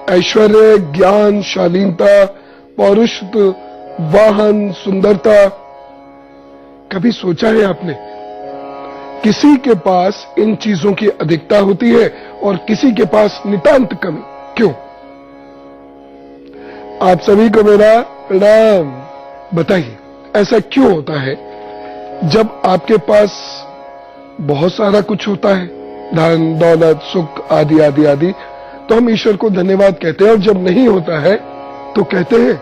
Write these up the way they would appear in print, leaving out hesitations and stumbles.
ऐश्वर्य, ज्ञान, शालीनता, पौरुषत्व, वाहन, सुंदरता। कभी सोचा है आपने, किसी के पास इन चीजों की अधिकता होती है और किसी के पास नितांत कमी, क्यों? आप सभी को मेरा प्रणाम। बताइए ऐसा क्यों होता है? जब आपके पास बहुत सारा कुछ होता है, धन, दौलत, सुख आदि आदि आदि, तो हम ईश्वर को धन्यवाद कहते हैं, और जब नहीं होता है तो कहते हैं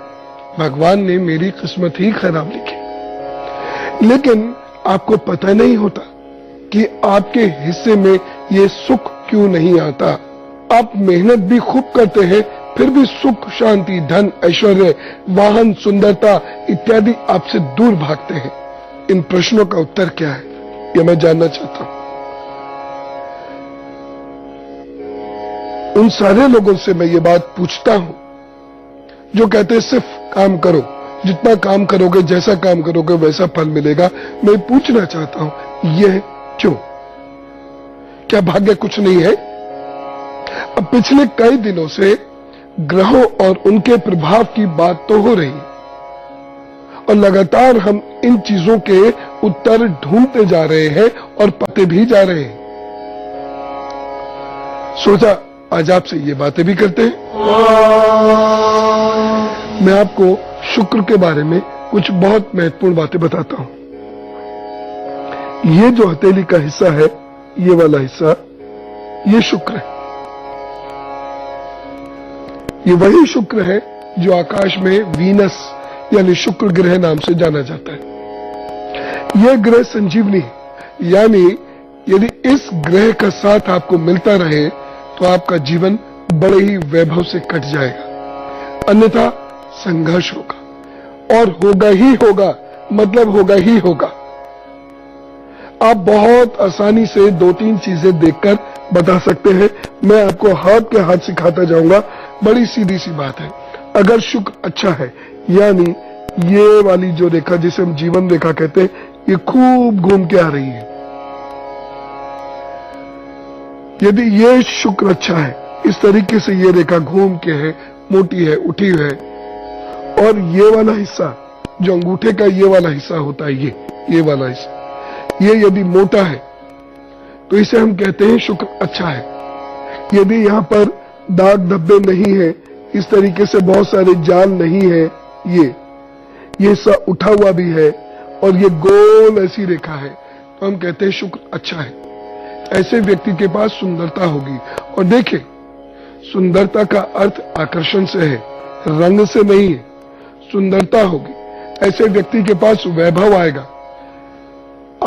भगवान ने मेरी किस्मत ही खराब लिखी। लेकिन आपको पता नहीं होता कि आपके हिस्से में ये सुख क्यों नहीं आता। आप मेहनत भी खूब करते हैं, फिर भी सुख, शांति, धन, ऐश्वर्य, वाहन, सुंदरता इत्यादि आपसे दूर भागते हैं। इन प्रश्नों का उत्तर क्या है, यह मैं जानना चाहता हूं। उन सारे लोगों से मैं ये बात पूछता हूं जो कहते हैं सिर्फ काम करो, जितना काम करोगे, जैसा काम करोगे वैसा फल मिलेगा। मैं पूछना चाहता हूं यह क्यों? क्या भाग्य कुछ नहीं है? अब पिछले कई दिनों से ग्रहों और उनके प्रभाव की बात तो हो रही है, और लगातार हम इन चीजों के उत्तर ढूंढते जा रहे हैं और पाते भी जा रहे हैं। सोचा आज आपसे ये बातें भी करते हैं। मैं आपको शुक्र के बारे में कुछ बहुत महत्वपूर्ण बातें बताता हूं। ये जो हथेली का हिस्सा है, ये वाला हिस्सा, ये शुक्र है। ये वही शुक्र है जो आकाश में वीनस यानी शुक्र ग्रह नाम से जाना जाता है। यह ग्रह संजीवनी है, यानी यदि इस ग्रह का साथ आपको मिलता रहे तो आपका जीवन बड़े ही वैभव से कट जाएगा, अन्यथा संघर्ष होगा, और होगा ही होगा, मतलब होगा ही होगा। आप बहुत आसानी से 2-3 चीजें देखकर बता सकते हैं। मैं आपको हाथ के हाथ सिखाता जाऊंगा। बड़ी सीधी सी बात है। अगर शुक्र अच्छा है, यानी ये वाली जो रेखा जिसे हम जीवन रेखा कहते हैं, ये खूब घूम के आ रही है। यदि ये शुक्र अच्छा है, इस तरीके से ये रेखा घूम के है, मोटी है, उठी है, और ये वाला हिस्सा जो अंगूठे का ये वाला हिस्सा होता है, ये वाला हिस्सा, ये यदि मोटा है तो इसे हम कहते हैं शुक्र अच्छा है। यदि यहाँ पर दाग धब्बे नहीं है, इस तरीके से बहुत सारे जाल नहीं है, ये हिस्सा उठा हुआ भी है, और ये गोल ऐसी रेखा है, तो हम कहते हैं शुक्र अच्छा है। ऐसे व्यक्ति के पास सुंदरता होगी। और देखिए, सुंदरता का अर्थ आकर्षण से है, रंग से नहीं है। सुंदरता होगी, ऐसे व्यक्ति के पास वैभव आएगा।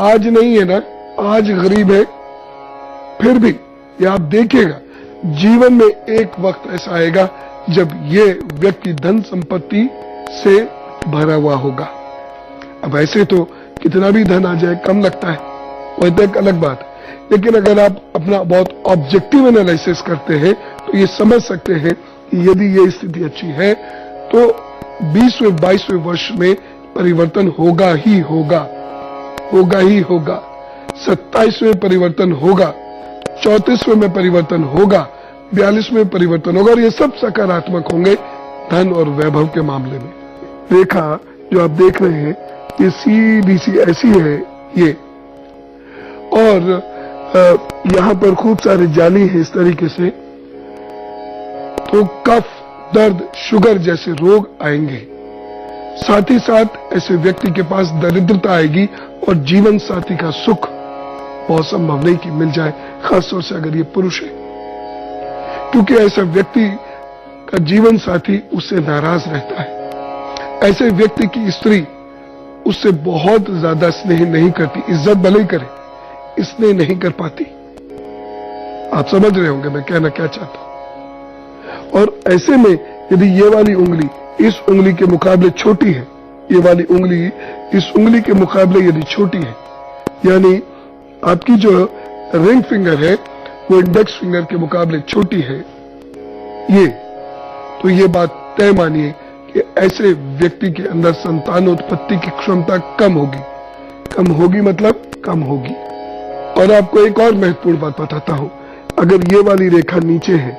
आज नहीं है ना, आज गरीब है, फिर भी ये आप देखिएगा जीवन में एक वक्त ऐसा आएगा जब ये व्यक्ति धन संपत्ति से भरा हुआ होगा। अब ऐसे तो कितना भी धन आ जाए कम लगता है, वह तो एक अलग बात है। लेकिन अगर आप अपना बहुत ऑब्जेक्टिव एनालिसिस करते हैं तो ये समझ सकते हैं कि यदि ये स्थिति अच्छी है तो 20वें 22वें वर्ष में परिवर्तन होगा ही होगा, होगा ही होगा। 27वें परिवर्तन होगा, 34वें में परिवर्तन होगा, 42वें परिवर्तन होगा, और ये सब सकारात्मक होंगे धन और वैभव के मामले में। रेखा जो आप देख रहे हैं ये सीधी सी ऐसी है ये, और यहाँ पर खूब सारे जाली है इस तरीके से, तो कफ, दर्द, शुगर जैसे रोग आएंगे। साथ ही साथ ऐसे व्यक्ति के पास दरिद्रता आएगी, और जीवन साथी का सुख बहुत संभव नहीं कि मिल जाए, खासतौर से अगर ये पुरुष है, क्योंकि ऐसा व्यक्ति का जीवन साथी उससे नाराज रहता है। ऐसे व्यक्ति की स्त्री उससे बहुत ज्यादा स्नेह नहीं करती, इज्जत भले ही करे, स्नेह नहीं कर पाती। आप समझ रहे होंगे मैं कहना क्या चाहता हूं। और ऐसे में यदि ये वाली उंगली इस उंगली के मुकाबले छोटी है, ये वाली उंगली इस उंगली के मुकाबले यदि छोटी है, यानी आपकी जो रिंग फिंगर है वो इंडेक्स फिंगर के मुकाबले छोटी है, तो ये बात तय मानिए कि ऐसे व्यक्ति के अंदर संतानोत्पत्ति की क्षमता कम होगी। कम होगी मतलब कम होगी। और आपको एक और महत्वपूर्ण बात बताता हूं, अगर ये वाली रेखा नीचे है,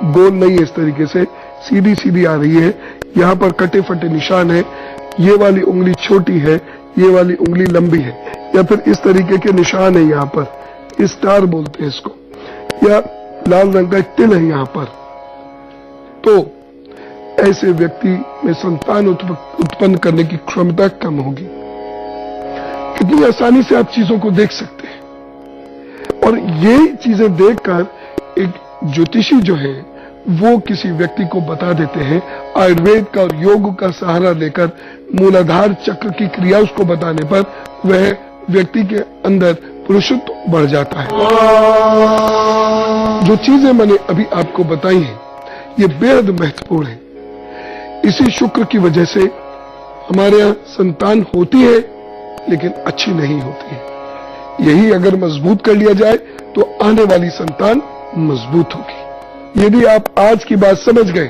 गोल नहीं है, इस तरीके से सीधी सीधी आ रही है। यहाँ पर कटे फटे निशान है, ये वाली उंगली छोटी है, ये वाली उंगली लंबी है, या फिर इस तरीके के निशान है यहाँ पर, स्टार बोलते हैं इसको, या लाल रंग का तिल है यहाँ पर। तो ऐसे व्यक्ति में संतान उत्पन्न करने की क्षमता कम होगी। कितनी आसानी से आप चीजों को देख सकते हैं, और ये चीजें देखकर एक ज्योतिषी जो है वो किसी व्यक्ति को बता देते हैं, आयुर्वेद का और योग का सहारा लेकर मूलाधार चक्र की क्रिया उसको बताने पर वह व्यक्ति के अंदर पुरुषत्व बढ़ जाता है। जो चीजें मैंने अभी आपको बताई हैं ये बेहद महत्वपूर्ण है। इसी शुक्र की वजह से हमारे यहाँ संतान होती है लेकिन अच्छी नहीं होती है। यही अगर मजबूत कर लिया जाए तो आने वाली संतान मजबूत होगी। यदि आप आज की बात समझ गए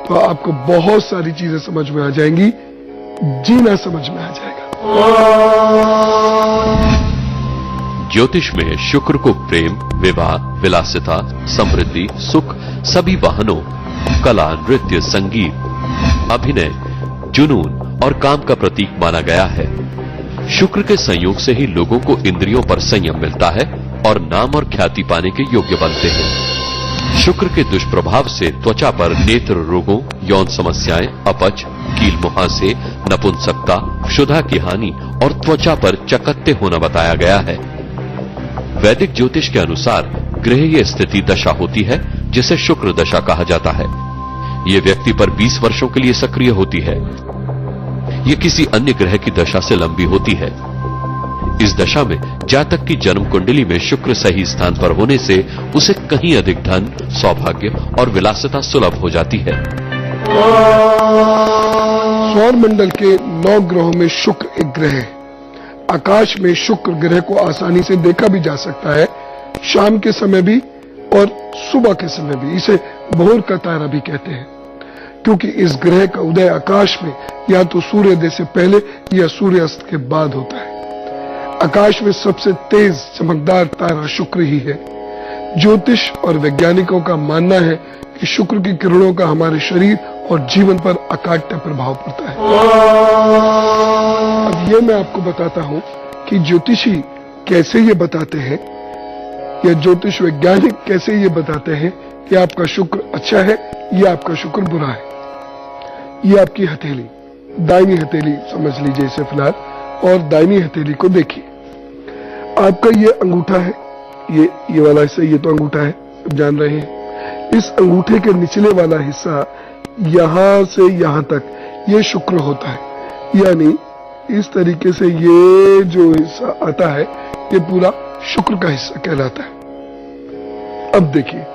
तो आपको बहुत सारी चीजें समझ में आ जाएंगी, जीना समझ में आ जाएगा। ज्योतिष में शुक्र को प्रेम, विवाह, विलासिता, समृद्धि, सुख, सभी वाहनों, कला, नृत्य, संगीत, अभिनय, जुनून और काम का प्रतीक माना गया है। शुक्र के संयोग से ही लोगों को इंद्रियों पर संयम मिलता है और नाम और ख्याति पाने के योग्य बनते हैं। शुक्र के दुष्प्रभाव से त्वचा पर नेत्र रोगों, यौन समस्याएं, अपच, कील मुहासे, नपुंसकता, क्षुधा की हानि और त्वचा पर चकत्ते होना बताया गया है। वैदिक ज्योतिष के अनुसार ग्रहीय स्थिति दशा होती है जिसे शुक्र दशा कहा जाता है। ये व्यक्ति पर 20 वर्षों के लिए सक्रिय होती है। ये किसी अन्य ग्रह की दशा से लंबी होती है। इस दशा में जातक की जन्म कुंडली में शुक्र सही स्थान पर होने से उसे कहीं अधिक धन, सौभाग्य और विलासिता सुलभ हो जाती है। सौर मंडल के 9 ग्रहों में शुक्र एक ग्रह है। आकाश में शुक्र ग्रह को आसानी से देखा भी जा सकता है, शाम के समय भी और सुबह के समय भी। इसे भोर का तारा भी कहते हैं, क्योंकि इस ग्रह का उदय आकाश में या तो सूर्योदय से पहले या सूर्यास्त के बाद होता है। आकाश में सबसे तेज चमकदार तारा शुक्र ही है। ज्योतिष और वैज्ञानिकों का मानना है कि शुक्र की किरणों का हमारे शरीर और जीवन पर अकाट्य प्रभाव पड़ता है। अब ये मैं आपको बताता हूं कि ज्योतिषी कैसे ये बताते हैं, या ज्योतिष वैज्ञानिक कैसे ये बताते हैं कि आपका शुक्र अच्छा है या आपका शुक्र बुरा है। ये आपकी हथेली, दाहिनी हथेली समझ लीजिए इसे फिलहाल, और दाहिनी हथेली को देखिए। आपका ये अंगूठा है, ये वाला हिस्सा, ये तो अंगूठा है, आप जान रहे हैं। इस अंगूठे के निचले वाला हिस्सा यहां से यहां तक ये शुक्र होता है, यानी इस तरीके से ये जो हिस्सा आता है ये पूरा शुक्र का हिस्सा कहलाता है। अब देखिए,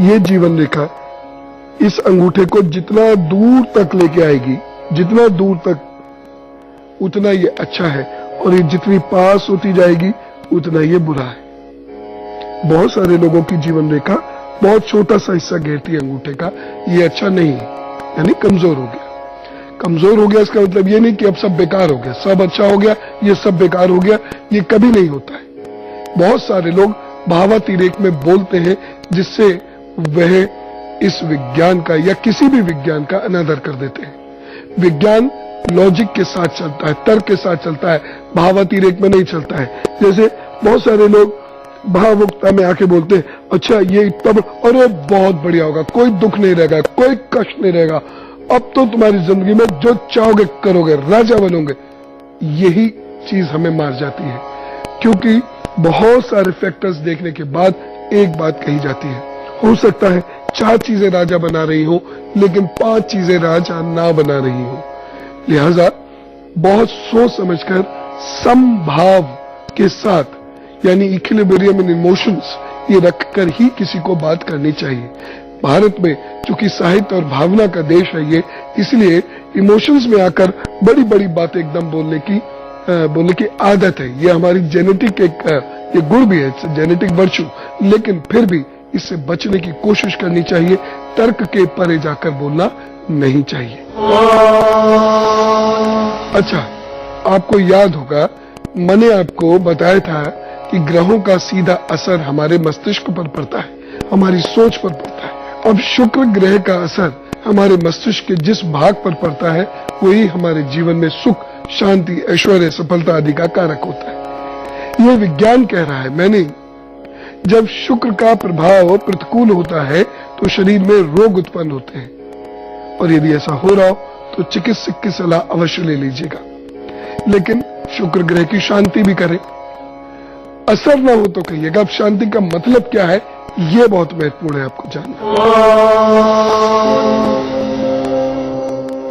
ये जीवन रेखा इस अंगूठे को जितना दूर तक लेके आएगी, जितना दूर तक उतना ये अच्छा है, और ये जितनी पास होती जाएगी उतना ये बुरा है। बहुत सारे लोगों की जीवन रेखा बहुत छोटा सा हिस्सा घेरती है अंगूठे का, ये अच्छा नहीं है, यानी कमजोर हो गया। कमजोर हो गया इसका मतलब ये नहीं कि अब सब बेकार हो गया, सब अच्छा हो गया, ये सब बेकार हो गया, ये कभी नहीं होता है। बहुत सारे लोग भावातिरेक में बोलते हैं जिससे वह इस विज्ञान का या किसी भी विज्ञान का अनादर कर देते हैं। विज्ञान लॉजिक के साथ चलता है, तर्क के साथ चलता है, भावातिरेक में नहीं चलता है। जैसे बहुत सारे लोग भावुकता में आके बोलते हैं, अच्छा ये तब, अरे बहुत बढ़िया होगा, कोई दुख नहीं रहेगा, कोई कष्ट नहीं रहेगा, अब तो तुम्हारी जिंदगी में जो चाहोगे करोगे, राजा बनोगे। यही चीज हमें मार जाती है, क्योंकि बहुत सारे फैक्टर्स देखने के बाद एक बात कही जाती है, हो सकता है 4 चीजें राजा बना रही हो लेकिन 5 चीजें राजा ना बना रही हो। लिहाजा बहुत सोच समझकर समभाव के साथ, यानी इक्विलिब्रियम इन इमोशंस, ये रखकर ही किसी को बात करनी चाहिए। भारत में चूंकि साहित्य और भावना का देश है ये, इसलिए इमोशंस में आकर बड़ी बड़ी बातें एकदम बोलने की आदत है। ये हमारी जेनेटिक ये गुण भी है, जेनेटिक वर्चू, लेकिन फिर भी इससे बचने की कोशिश करनी चाहिए। तर्क के परे जाकर बोलना नहीं चाहिए। अच्छा, आपको याद होगा मैंने आपको बताया था कि ग्रहों का सीधा असर हमारे मस्तिष्क पर पड़ता है, हमारी सोच पर पड़ता है। अब शुक्र ग्रह का असर हमारे मस्तिष्क के जिस भाग पर पड़ता है वही हमारे जीवन में सुख, शांति, ऐश्वर्य, सफलता आदि का कारक होता है। यह विज्ञान कह रहा है, मैं नहीं। जब शुक्र का प्रभाव प्रतिकूल होता है तो शरीर में रोग उत्पन्न होते हैं, और यदि ऐसा हो रहा हो तो चिकित्सक की सलाह अवश्य ले लीजिएगा। लेकिन शुक्र ग्रह की शांति भी करें। असर ना हो तो कहिएगा। अब शांति का मतलब क्या है, यह बहुत महत्वपूर्ण है आपको जानना।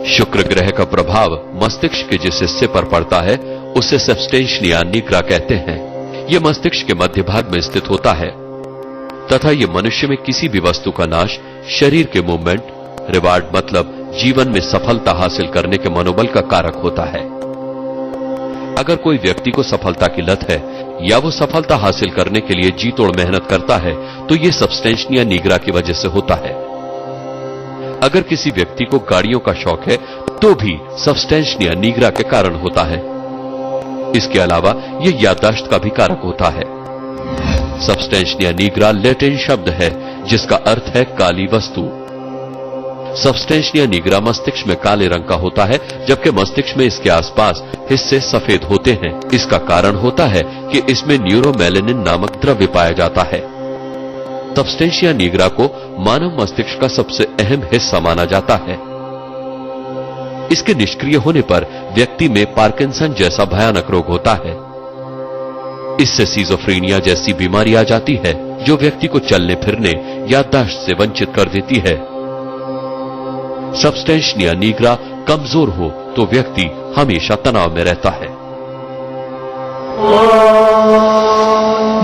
शुक्र ग्रह का प्रभाव मस्तिष्क के जिस हिस्से पर पड़ता है उसे सबस्टेंशिया निग्रा कहते हैं। यह मस्तिष्क के मध्य भाग में स्थित होता है तथा यह मनुष्य में किसी भी वस्तु का नाश, शरीर के मूवमेंट, रिवार्ड मतलब जीवन में सफलता हासिल करने के मनोबल का कारक होता है। अगर कोई व्यक्ति को सफलता की लत है या वो सफलता हासिल करने के लिए जी तोड़ मेहनत करता है तो ये सबस्टेंशिया निग्रा की वजह से होता है। अगर किसी व्यक्ति को गाड़ियों का शौक है तो भी सबस्टेंशिया निग्रा के कारण होता है। इसके अलावा यह याददाश्त का भी कारक होता है। सबस्टेंशिया निग्रा लैटिन शब्द है जिसका अर्थ है काली वस्तु। सबस्टेंशिया निग्रा मस्तिष्क में काले रंग का होता है जबकि मस्तिष्क में इसके आसपास हिस्से सफेद होते हैं। इसका कारण होता है कि इसमें न्यूरोमेलेनिन नामक द्रव्य पाया जाता है। सबस्टेंशिया निग्रा को मानव मस्तिष्क का सबसे अहम हिस्सा माना जाता है। इसके निष्क्रिय होने पर व्यक्ति में पार्किंसन जैसा भयानक रोग होता है। इससे सिजोफ्रेनिया जैसी बीमारी आ जाती है जो व्यक्ति को चलने फिरने, याददाश्त से वंचित कर देती है। सबस्टेंशिया निग्रा कमजोर हो तो व्यक्ति हमेशा तनाव में रहता है।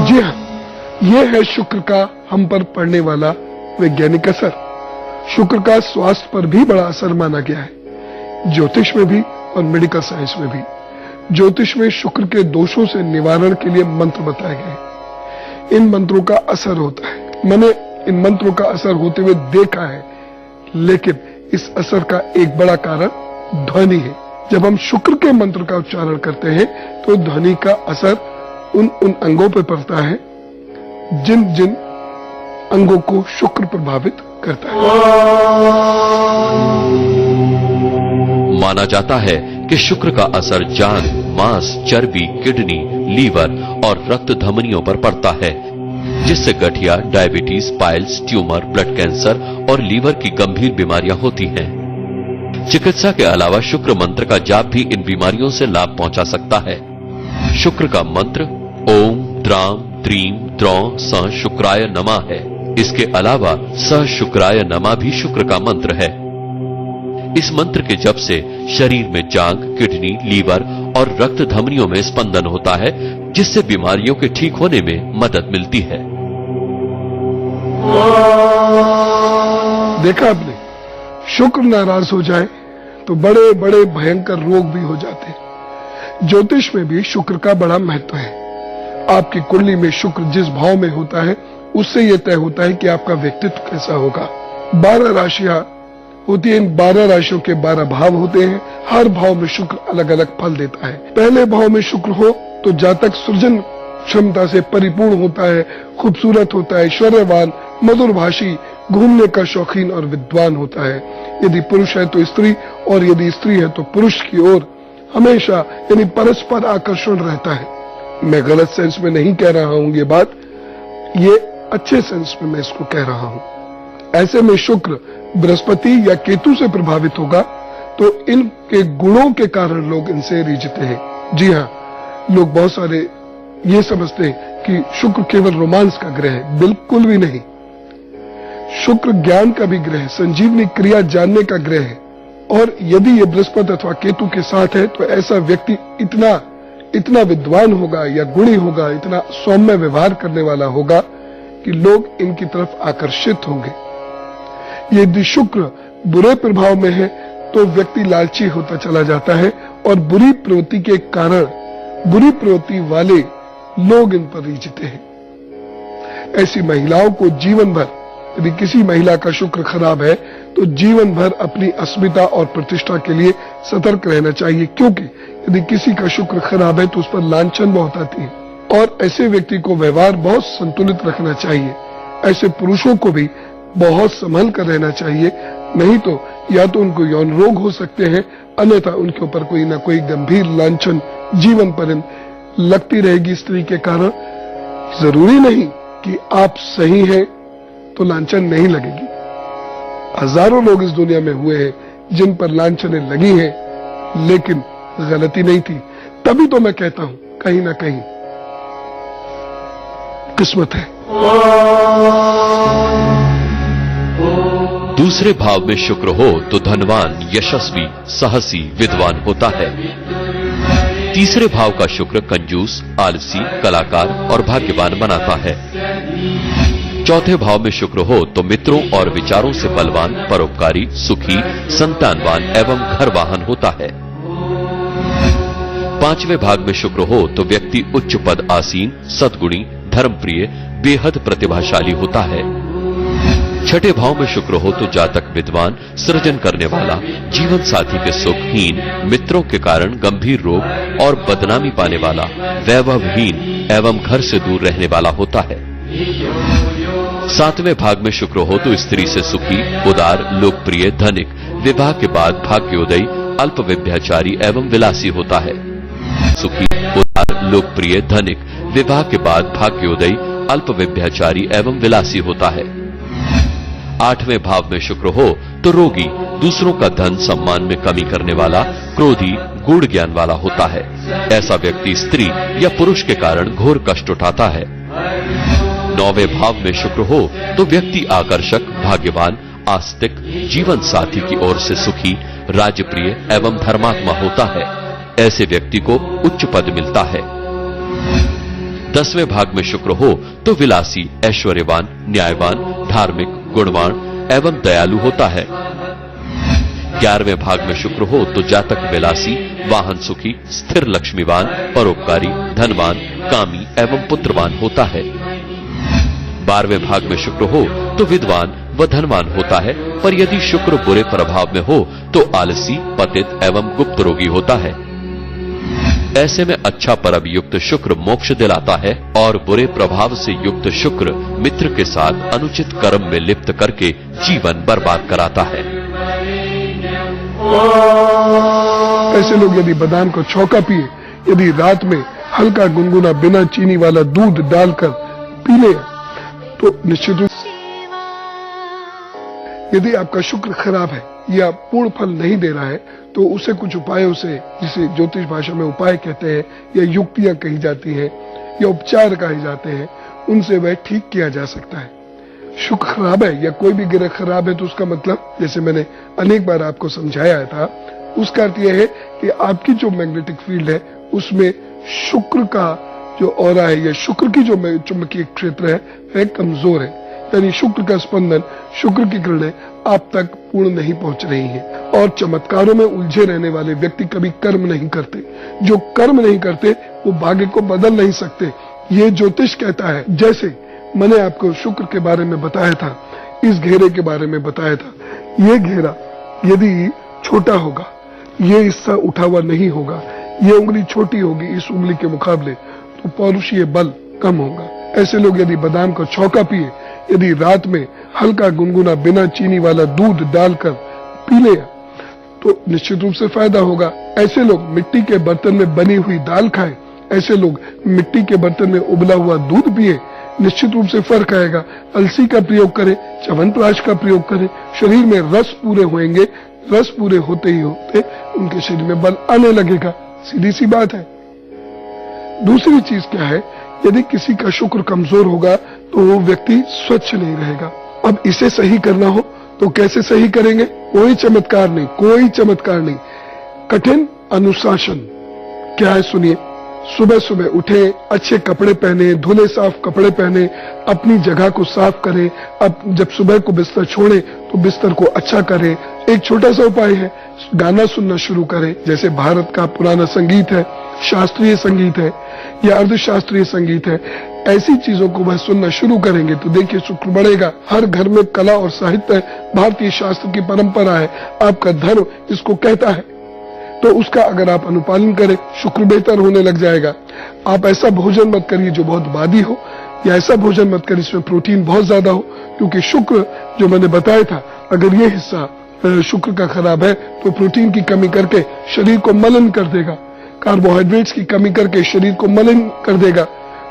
जी हाँ, यह है शुक्र का हम पर पड़ने वाला वैज्ञानिक असर। शुक्र का स्वास्थ्य पर भी बड़ा असर माना गया है, ज्योतिष में भी और मेडिकल साइंस में भी। ज्योतिष में शुक्र के दोषों से निवारण के लिए मंत्र बताए गए। इन मंत्रों का असर होता है। मैंने इन मंत्रों का असर होते हुए देखा है, लेकिन इस असर का एक बड़ा कारण ध्वनि है। जब हम शुक्र के मंत्र का उच्चारण करते हैं तो ध्वनि का असर उन अंगों पर पड़ता है जिन जिन अंगों को शुक्र प्रभावित करता है। माना जाता है कि शुक्र का असर जान, मांस, चर्बी, किडनी, लीवर और रक्त धमनियों पर पड़ता है, जिससे गठिया, diabetes, piles, tumour, blood cancer और लीवर की गंभीर बीमारियां होती हैं। चिकित्सा के अलावा शुक्र मंत्र का जाप भी इन बीमारियों से लाभ पहुंचा सकता है। शुक्र का मंत्र ओम द्राम द्रीम द्रौं स शुक्राय नमः है। इसके अलावा स शुक्राय नमः भी शुक्र का मंत्र है। इस मंत्र के जप से शरीर में जांग, किडनी, लीवर और रक्त धमनियों में स्पंदन होता है, जिससे बीमारियों के ठीक होने में मदद मिलती है। देखा आपने, शुक्र नाराज हो जाए तो बड़े बड़े भयंकर रोग भी हो जाते हैं। ज्योतिष में भी शुक्र का बड़ा महत्व है। आपकी कुंडली में शुक्र जिस भाव में होता है उससे यह तय होता है कि आपका व्यक्तित्व कैसा होगा। 12 राशियां होती है। इन 12 राशियों के 12 भाव होते हैं। हर भाव में शुक्र अलग अलग फल देता है। पहले भाव में शुक्र हो तो जातक सृजन क्षमता से परिपूर्ण होता है, खूबसूरत होता है, ऐश्वर्यवान, मधुरभाषी, घूमने का शौकीन और विद्वान होता है। यदि पुरुष है तो स्त्री, और यदि स्त्री है तो पुरुष की ओर हमेशा यानी परस्पर आकर्षण रहता है। मैं गलत सेंस में नहीं कह रहा हूं ये बात, ये अच्छे सेंस में मैं इसको कह रहा हूं। ऐसे में शुक्र बृहस्पति या केतु से प्रभावित होगा तो इनके गुणों के कारण लोग इनसे रिझते हैं। जी हाँ, लोग बहुत सारे ये समझते हैं कि शुक्र केवल रोमांस का ग्रह है। बिल्कुल भी नहीं। शुक्र ज्ञान का भी ग्रह है, संजीवनी क्रिया जानने का ग्रह है। और यदि ये बृहस्पति अथवा केतु के साथ है तो ऐसा व्यक्ति इतना विद्वान होगा या गुणी होगा, इतना सौम्य व्यवहार करने वाला होगा कि लोग इनकी तरफ आकर्षित होंगे। यदि शुक्र बुरे प्रभाव में है तो व्यक्ति लालची होता चला जाता है और बुरी प्रवृत्ति के कारण बुरी प्रवृत्ति वाले लोग इन पर रिझते हैं। ऐसी महिलाओं को जीवन भर, यदि किसी महिला का शुक्र खराब है तो जीवन भर अपनी अस्मिता और प्रतिष्ठा के लिए सतर्क रहना चाहिए, क्योंकि यदि किसी का शुक्र खराब है तो उस पर लांछन बहुत आती है। और ऐसे व्यक्ति को व्यवहार बहुत संतुलित रखना चाहिए। ऐसे पुरुषों को भी बहुत संभल कर रहना चाहिए, नहीं तो या तो उनको यौन रोग हो सकते हैं, अन्यथा उनके ऊपर कोई ना कोई गंभीर लांछन जीवन पर्यंत लगती रहेगी स्त्री के कारण। जरूरी नहीं कि आप सही हैं तो लांछन नहीं लगेगी। हजारों लोग इस दुनिया में हुए हैं जिन पर लांछनें लगी हैं, लेकिन गलती नहीं थी। तभी तो मैं कहता हूं कहीं ना कहीं किस्मत है। दूसरे भाव में शुक्र हो तो धनवान, यशस्वी, साहसी, विद्वान होता है। तीसरे भाव का शुक्र कंजूस, आलसी, कलाकार और भाग्यवान बनाता है। चौथे भाव में शुक्र हो तो मित्रों और विचारों से बलवान, परोपकारी, सुखी, संतानवान एवं घर वाहन होता है। पांचवें भाग में शुक्र हो तो व्यक्ति उच्च पद आसीन, सद्गुणी, धर्मप्रिय, बेहद प्रतिभाशाली होता है। छठे भाव में शुक्र हो तो जातक विद्वान, सृजन करने वाला, जीवन साथी के सुखहीन, मित्रों के कारण गंभीर रोग और बदनामी पाने वाला, वैभवहीन एवं घर से दूर रहने वाला होता है। सातवें भाग में शुक्र हो तो स्त्री से सुखी, उदार, लोकप्रिय, धनिक, विवाह के बाद भाग्योदयी, अल्प विभ्याचारी एवं विलासी होता है। सुखी, उदार, लोकप्रिय, धनिक, विवाह के बाद भाग्योदयी, अल्प विभ्याचारी एवं विलासी होता है। आठवें भाव में शुक्र हो तो रोगी, दूसरों का धन सम्मान में कमी करने वाला, क्रोधी, गूढ़ ज्ञान वाला होता है। ऐसा व्यक्ति स्त्री या पुरुष के कारण घोर कष्ट उठाता है। नौवें भाव में शुक्र हो तो व्यक्ति आकर्षक, भाग्यवान, आस्तिक, जीवन साथी की ओर से सुखी, राजप्रिय एवं धर्मात्मा होता है। ऐसे व्यक्ति को उच्च पद मिलता है। 10वें भाग में शुक्र हो तो विलासी, ऐश्वर्यवान, न्यायवान, धार्मिक, गुणवान एवं दयालु होता है। 11वें भाग में शुक्र हो तो जातक विलासी, वाहन सुखी, स्थिर लक्ष्मीवान, परोपकारी, धनवान, कामी एवं पुत्रवान होता है। 12वें भाग में शुक्र हो तो विद्वान व धनवान होता है, पर यदि शुक्र बुरे प्रभाव में हो तो आलसी, पतित एवं गुप्त रोगी होता है। ऐसे में अच्छा परब युक्त शुक्र मोक्ष दिलाता है और बुरे प्रभाव से युक्त शुक्र मित्र के साथ अनुचित कर्म में लिप्त करके जीवन बर्बाद कराता है। ऐसे लोग यदि बादाम को छौंका पिए, यदि रात में हल्का गुनगुना बिना चीनी वाला दूध डालकर पी ले, तो निश्चित रूप यदि आपका शुक्र खराब है या पूर्ण फल नहीं दे रहा है, तो उसे कुछ उपायों से, जिसे ज्योतिष भाषा में उपाय कहते हैं या युक्तियां कही जाती हैं या उपचार कहे जाते हैं, उनसे वह ठीक किया जा सकता है। शुक्र खराब है या कोई भी ग्रह खराब है तो उसका मतलब, जैसे मैंने अनेक बार आपको समझाया था, उसका अर्थ यह है कि आपकी जो मैग्नेटिक फील्ड है उसमें शुक्र का जो ऑरा है या शुक्र की जो चुंबकीय क्षेत्र है वह कमजोर है। यानी शुक्र का स्पंदन, शुक्र की किरणें आप तक पूर्ण नहीं पहुंच रही हैं। और चमत्कारों में उलझे रहने वाले व्यक्ति कभी कर्म नहीं करते। जो कर्म नहीं करते वो भाग्य को बदल नहीं सकते, ये ज्योतिष कहता है। जैसे मैंने आपको शुक्र के बारे में बताया था, इस घेरे के बारे में बताया था, ये घेरा यदि छोटा होगा, ये हिस्सा उठा हुआ नहीं होगा, ये उंगली छोटी होगी इस उंगली के मुकाबले, तो पौरुषीय बल कम होगा। ऐसे लोग यदि बादाम का छौंका पिए, यदि रात में हल्का गुनगुना बिना चीनी वाला दूध डालकर पी ले, तो निश्चित रूप से फायदा होगा। ऐसे लोग मिट्टी के बर्तन में बनी हुई दाल खाएं, ऐसे लोग मिट्टी के बर्तन में उबला हुआ दूध पिए, निश्चित रूप से फर्क आएगा। अलसी का प्रयोग करें, च्यवनप्राश का प्रयोग करें, शरीर में रस पूरे होंगे। रस पूरे होते ही होते उनके शरीर में बल आने लगेगा, सीधी सी बात है। दूसरी चीज क्या है, यदि किसी का शुक्र कमजोर होगा तो वो व्यक्ति स्वच्छ नहीं रहेगा। अब इसे सही करना हो तो कैसे सही करेंगे? कोई चमत्कार नहीं, कोई चमत्कार नहीं, कठिन अनुशासन। क्या है सुनिए। सुबह सुबह उठे, अच्छे कपड़े पहने, धुले साफ कपड़े पहने, अपनी जगह को साफ करें। अब जब सुबह को बिस्तर छोड़े तो बिस्तर को अच्छा करें। एक छोटा सा उपाय है, गाना सुनना शुरू करें। जैसे भारत का पुराना संगीत है, शास्त्रीय संगीत है या अर्धशास्त्रीय संगीत है, ऐसी चीजों को वह सुनना शुरू करेंगे तो देखिए शुक्र बढ़ेगा। हर घर में कला और साहित्य है, भारतीय शास्त्र की परंपरा है, आपका धर्म इसको कहता है, तो उसका अगर आप अनुपालन करें शुक्र बेहतर होने लग जाएगा। आप ऐसा भोजन मत करिए जो बहुत बादी हो, या ऐसा भोजन मत कर इसमें प्रोटीन बहुत ज्यादा हो, क्योंकि शुक्र जो मैंने बताया था, अगर ये हिस्सा शुक्र का खराब है तो प्रोटीन की कमी करके शरीर को मलिन कर देगा, कार्बोहाइड्रेट्स की कमी करके शरीर को मलिन कर देगा।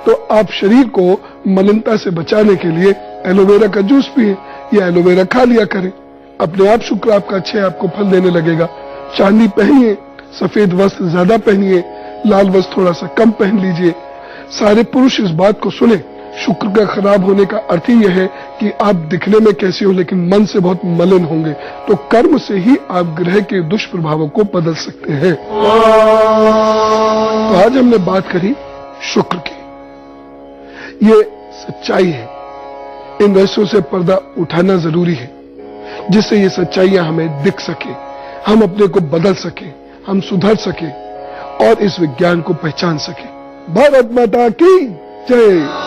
तो आप शरीर को मलिनता से बचाने के लिए एलोवेरा का जूस पिए या एलोवेरा खा लिया करें। अपने आप शुक्र आपका अच्छे आपको फल देने लगेगा। चांदी पहनिए, सफेद वस्त्र ज्यादा पहनिए, लाल वस्त्र थोड़ा सा कम पहन लीजिए। सारे पुरुष इस बात को सुने, शुक्र का खराब होने का अर्थ ही यह है कि आप दिखने में कैसे हो लेकिन मन से बहुत मलिन होंगे। तो कर्म से ही आप ग्रह के दुष्प्रभावों को बदल सकते हैं। तो आज हमने बात करी शुक्र की। ये सच्चाई है, इन रहस्यों से पर्दा उठाना जरूरी है, जिससे ये सच्चाइयां हमें दिख सके, हम अपने को बदल सके, हम सुधर सके और इस विज्ञान को पहचान सके। भारत माता की जय।